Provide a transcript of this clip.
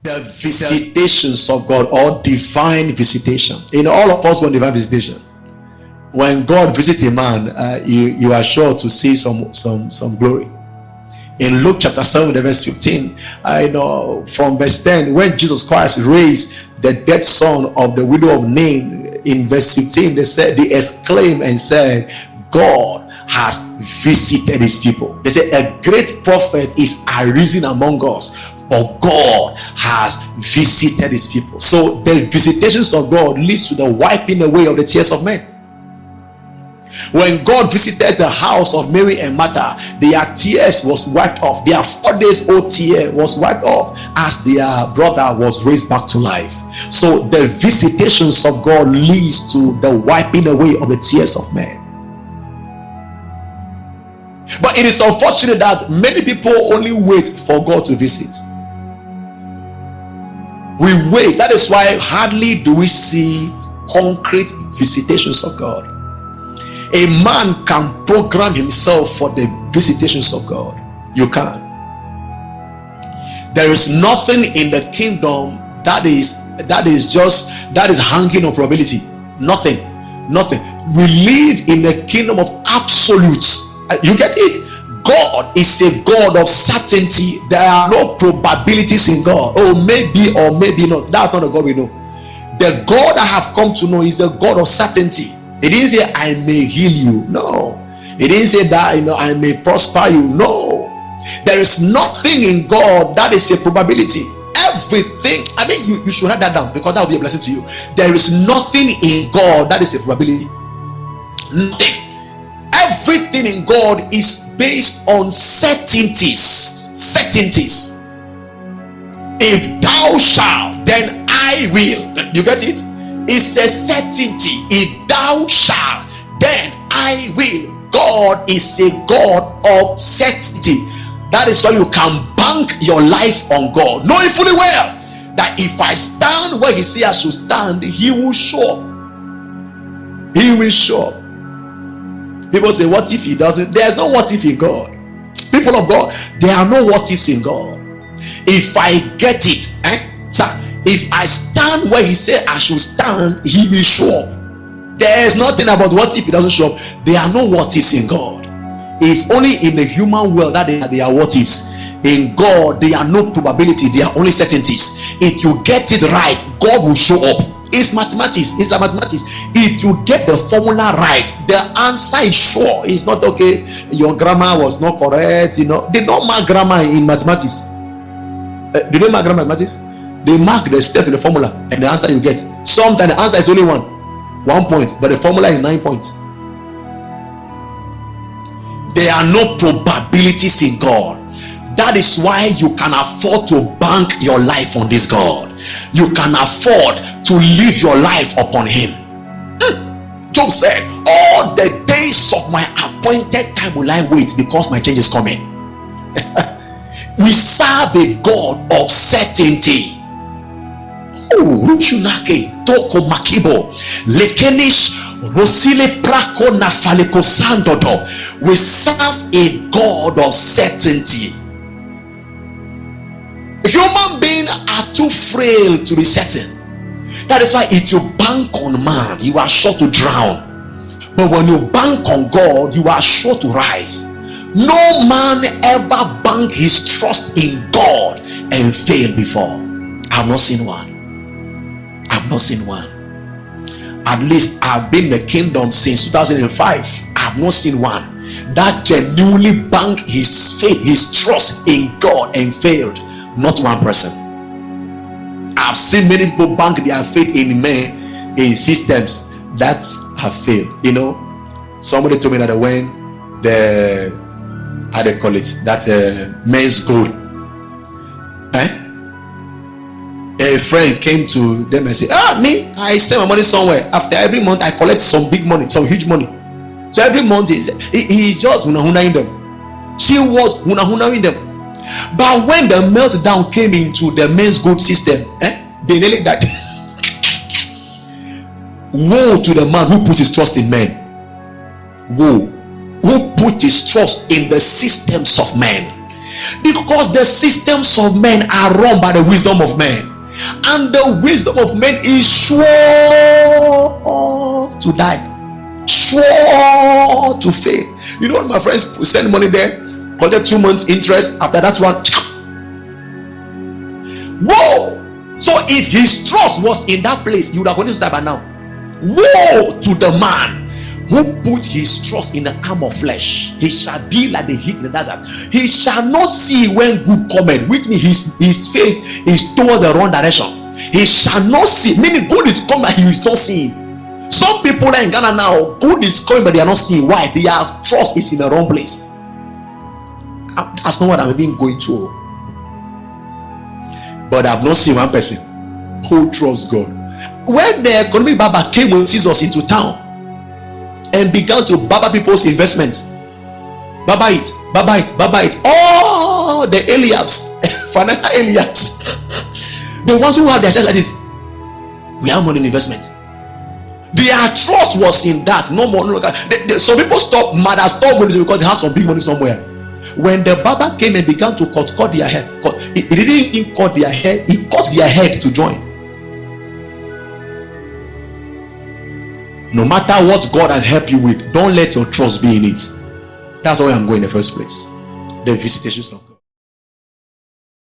The visitations of God, or divine visitation. In all of us want divine visitation. When God visits a man, you are sure to see some glory. In Luke chapter 7, verse 15, I know from verse 10, when Jesus Christ raised the dead son of the widow of Nain, in verse 15, they exclaimed and said, God has visited his people. They say, a great prophet is arisen among us, for God has visited his people. So the visitations of God leads to the wiping away of the tears of men. When God visited the house of Mary and Martha, their tears was wiped off. Their 4 days old tear was wiped off as their brother was raised back to life. So the visitations of God leads to the wiping away of the tears of men. But it is unfortunate that many people only wait for God to visit. We wait. That is why hardly do we see concrete visitations of God. A man can program himself for the visitations of God. You can. There is nothing in the kingdom that is hanging on probability. Nothing. We live in a kingdom of absolutes. You get it? God is a God of certainty. There are no probabilities in God. Oh, maybe or maybe not. That's not the God we know. The God I have come to know is a God of certainty. It didn't say I may heal you. No. It didn't say that I may prosper you. No. There is nothing in God that is a probability. Everything, you should write that down, because that will be a blessing to you. There is nothing in God that is a probability. Nothing. Everything in God is based on certainties. Certainties. If thou shalt, then I will. You get it? It's a certainty. If thou shalt, then I will. God is a God of certainty. That is why you can bank your life on God, knowing fully well that if I stand where he says I should stand, he will show up. He will show up. People say, what if he doesn't? There's no what if in God. People of God, there are no what ifs in God. If I get it, sir, if I stand where he said I should stand, he will show up. There is nothing about what if he doesn't show up. There are no what ifs in God. It's only in the human world that there are what ifs. In God, there are no probability. There are only certainties. If you get it right, God will show up. It's mathematics. It's like mathematics. If you get the formula right, the answer is sure. It's not okay. Your grammar was not correct. They don't mark grammar in mathematics. Do they mark grammar in mathematics? They mark the steps in the formula and the answer you get. Sometimes the answer is only 1 point, but the formula is 9 points. There are no probabilities in God. That is why you can afford to bank your life on this God. You can afford to live your life upon him. Job said, all the days of my appointed time will I wait, because my change is coming. We serve a God of certainty. Toko makibo lekenish rosile prako na faleko sandodo. We serve a God of certainty. Human beings are too frail to be certain. That is why if you bank on man, you are sure to drown. But when you bank on God, you are sure to rise. No man ever bank his trust in God and fail before. I've not seen one. I've not seen one. At least I've been in the kingdom since 2005. I've not seen one that genuinely banked his faith, his trust in God and failed. Not one person. I've seen many people bank their faith in men, in systems that have failed. Somebody told me that when how they call it, that men's gold, a friend came to them and said, I send my money somewhere. After every month I collect some big money, some huge money. So every month he just hunahunaing them. She was hunahunaing them. But when the meltdown came into the men's gold system, they nearly died. Woe to the man who put his trust in men. Woe. Who put his trust in the systems of men. Because the systems of men are run by the wisdom of men, and the wisdom of men is sure to die, sure to fail. You know, my friends send money there, collect 2 months interest, after that one, whoa. So if his trust was in that place, he would have gone to die by now. Woe to the man who put his trust in the arm of flesh. He shall be like the heat in the desert. He shall not see when good cometh, which means his face is towards the wrong direction. He shall not see, meaning good is coming, he is not seeing. Some people in Ghana now, good is coming, but they are not seeing. Why? They have trust is in the wrong place. That's not what I'm even going to. But I've not seen one person who trusts God. When the economic Baba came with Jesus into town and began to Baba people's investments, Baba it, Baba it, Baba it, all the Eliabs, financial Eliabs, the ones who have their church like this, we have money in investment. Their trust was in that. No more. No, some people stop mad and stop going because they have some big money somewhere. When the Baba came and began to cut their head, it didn't even cut their head, it cut their head to join. No matter what God has helped you with, don't let your trust be in it. That's why I'm going in the first place. The visitation song.